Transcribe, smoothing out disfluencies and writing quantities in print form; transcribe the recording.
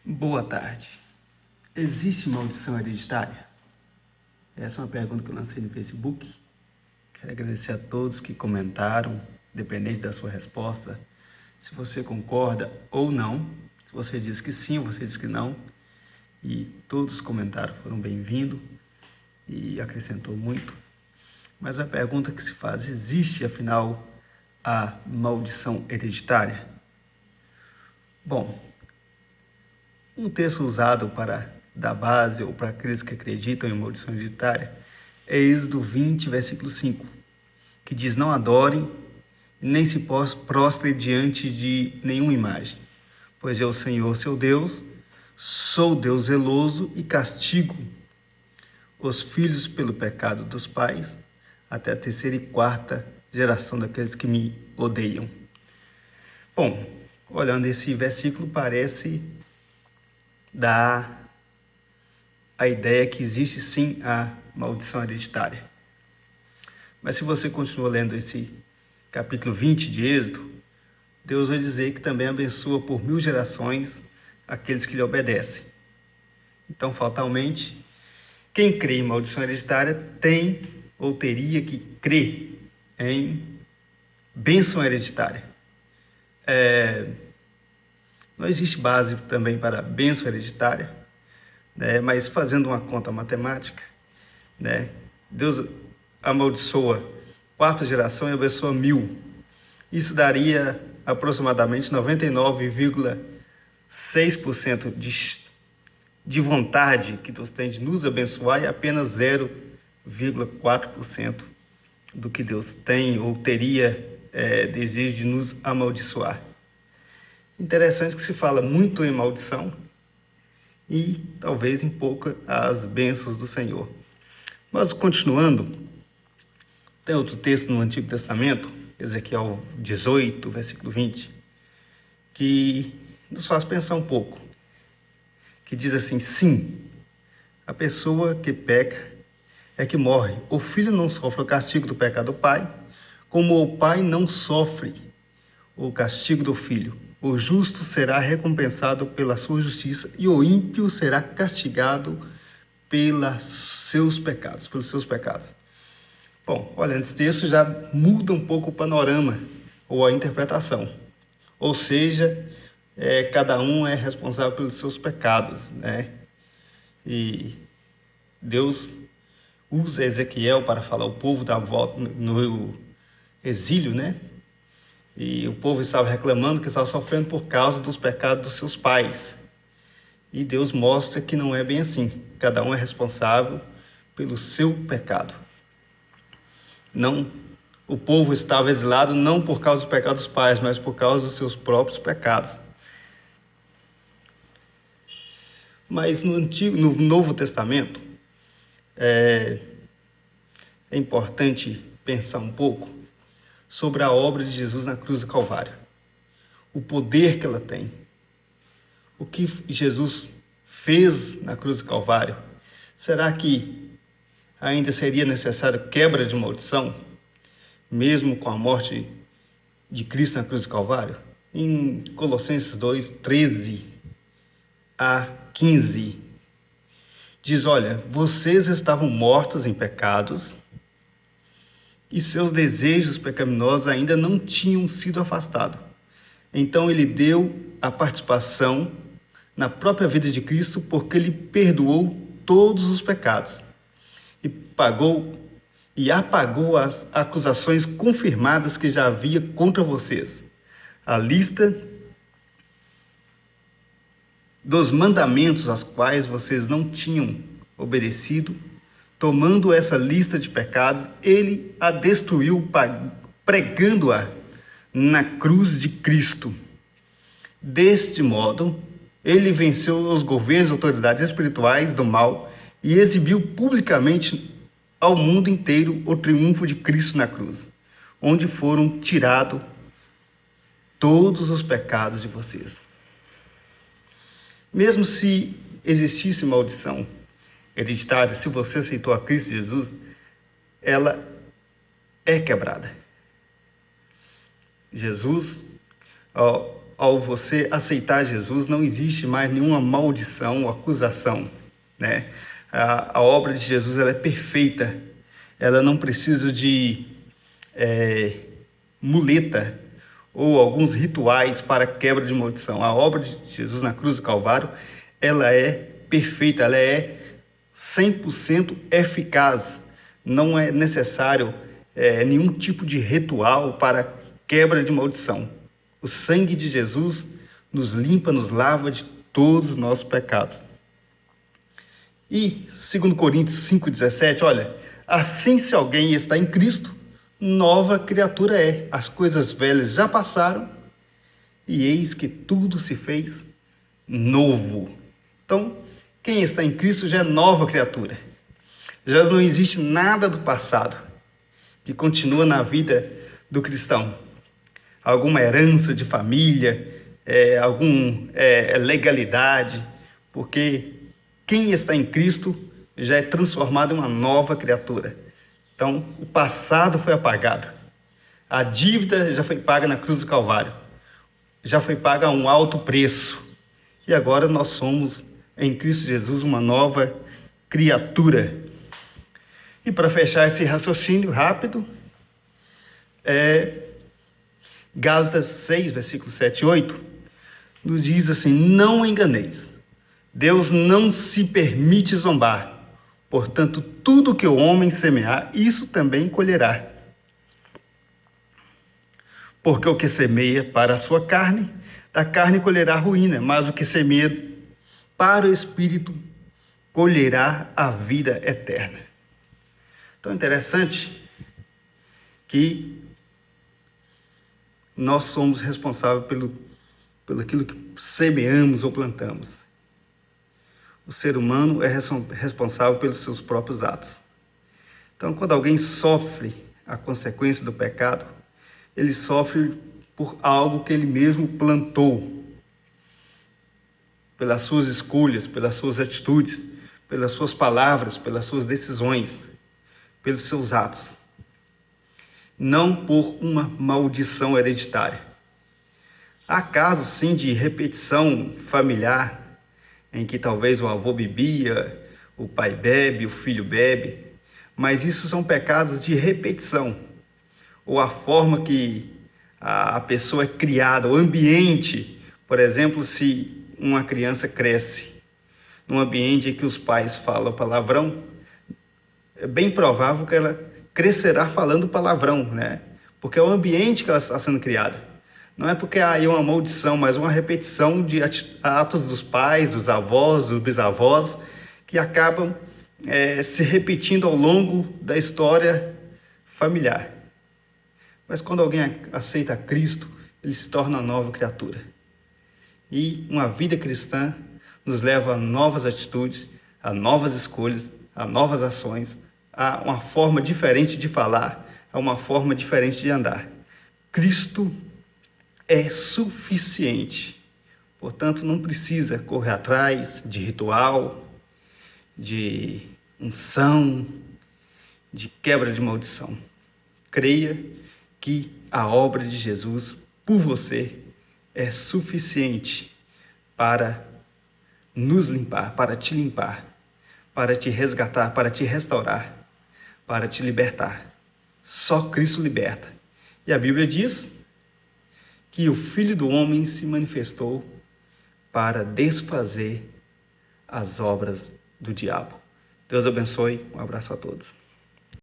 Boa tarde. Existe maldição hereditária? Essa é uma pergunta que eu lancei no Facebook. Quero agradecer a todos que comentaram, independente da sua resposta, se você concorda ou não. Se você diz que sim, você diz que não. E todos os comentários foram bem-vindos e acrescentou muito. Mas a pergunta que se faz, existe afinal a maldição hereditária? Bom, um texto usado para dar base ou para aqueles que acreditam em maldição hereditária é Êxodo 20, versículo 5, que diz: não adorem, nem se prostrem diante de nenhuma imagem, pois eu, Senhor, seu Deus, sou Deus zeloso e castigo os filhos pelo pecado dos pais, até a terceira e quarta geração daqueles que me odeiam. Bom, olhando esse versículo, parece dar a ideia que existe sim a maldição hereditária. Mas se você continua lendo esse capítulo 20 de Êxodo, Deus vai dizer que também abençoa por 1000 gerações aqueles que lhe obedecem. Então, fatalmente, quem crê em maldição hereditária tem ou teria que crer em bênção hereditária. Não existe base também para bênção hereditária, né? Mas fazendo uma conta matemática, né? Deus amaldiçoa quarta geração e abençoa 1000. Isso daria aproximadamente 99,6% de vontade que Deus tem de nos abençoar e apenas 0,4% do que Deus tem ou teria desejo de nos amaldiçoar. Interessante que se fala muito em maldição e talvez em pouca as bênçãos do Senhor. Mas continuando, tem outro texto no Antigo Testamento, Ezequiel 18, versículo 20, que nos faz pensar um pouco, que diz assim: sim, a pessoa que peca é que morre. O filho não sofre o castigo do pecado do pai, como o pai não sofre o castigo do filho. O justo será recompensado pela sua justiça e o ímpio será castigado pelos seus pecados. Bom, olha, esse texto já muda um pouco o panorama ou a interpretação. Ou seja, cada um é responsável pelos seus pecados, né? E Deus usa Ezequiel para falar o povo da volta no exílio, né? E o povo estava reclamando que estava sofrendo por causa dos pecados dos seus pais. E Deus mostra que não é bem assim. Cada um é responsável pelo seu pecado. Não, o povo estava exilado não por causa dos pecados dos pais, mas por causa dos seus próprios pecados. Mas no Novo Testamento, é importante pensar um pouco sobre a obra de Jesus na cruz do Calvário. O poder que ela tem. O que Jesus fez na cruz do Calvário. Será que ainda seria necessário quebra de maldição, mesmo com a morte de Cristo na cruz do Calvário? Em Colossenses 2, 13 a 15, diz: olha, vocês estavam mortos em pecados e seus desejos pecaminosos ainda não tinham sido afastados. Então ele deu a participação na própria vida de Cristo, porque ele perdoou todos os pecados e apagou as acusações confirmadas que já havia contra vocês. A lista dos mandamentos aos quais vocês não tinham obedecido, tomando essa lista de pecados, ele a destruiu, pregando-a na cruz de Cristo. Deste modo, ele venceu os governos e autoridades espirituais do mal e exibiu publicamente ao mundo inteiro o triunfo de Cristo na cruz, onde foram tirados todos os pecados de vocês. Mesmo se existisse maldição hereditária, se você aceitou a Cristo Jesus, ela é quebrada. Jesus, ao ao você aceitar Jesus, não existe mais nenhuma maldição ou acusação, né? A obra de Jesus, ela é perfeita, ela não precisa de muleta ou alguns rituais para quebra de maldição. A obra de Jesus na cruz do Calvário, ela é perfeita, ela é 100% eficaz. Não é necessário nenhum tipo de ritual para quebra de maldição. O sangue de Jesus nos limpa, nos lava de todos os nossos pecados. E, segundo Coríntios 5,17, olha, assim se alguém está em Cristo, nova criatura é. As coisas velhas já passaram e eis que tudo se fez novo. Então, quem está em Cristo já é nova criatura. Já não existe nada do passado que continua na vida do cristão. Alguma herança de família, alguma legalidade, porque quem está em Cristo já é transformado em uma nova criatura. Então, o passado foi apagado. A dívida já foi paga na cruz do Calvário. Já foi paga a um alto preço. E agora nós somos, em Cristo Jesus, uma nova criatura. E para fechar esse raciocínio rápido, Gálatas 6, versículos 7 e 8, nos diz assim: não enganeis, Deus não se permite zombar, portanto, tudo que o homem semear, isso também colherá. Porque o que semeia para a sua carne, da carne colherá ruína, mas o que semeia para o Espírito, colherá a vida eterna. Então é interessante que nós somos responsáveis pelo aquilo que semeamos ou plantamos. O ser humano é responsável pelos seus próprios atos. Então, quando alguém sofre a consequência do pecado, ele sofre por algo que ele mesmo plantou, pelas suas escolhas, pelas suas atitudes, pelas suas palavras, pelas suas decisões, pelos seus atos. Não por uma maldição hereditária. Há casos, sim, de repetição familiar, em que talvez o avô bebia, o pai bebe, o filho bebe, mas isso são pecados de repetição, ou a forma que a pessoa é criada, o ambiente. Por exemplo, se uma criança cresce num ambiente em que os pais falam palavrão, é bem provável que ela crescerá falando palavrão, né? Porque é o ambiente que ela está sendo criada. Não é porque há aí uma maldição, mas uma repetição de atos dos pais, dos avós, dos bisavós, que acabam se repetindo ao longo da história familiar. Mas quando alguém aceita Cristo, ele se torna uma nova criatura. E uma vida cristã nos leva a novas atitudes, a novas escolhas, a novas ações, a uma forma diferente de falar, a uma forma diferente de andar. Cristo é suficiente. Portanto, não precisa correr atrás de ritual, de unção, de quebra de maldição. Creia que a obra de Jesus por você é suficiente para nos limpar, para te resgatar, para te restaurar, para te libertar. Só Cristo liberta. E a Bíblia diz que o Filho do Homem se manifestou para desfazer as obras do diabo. Deus abençoe. Um abraço a todos.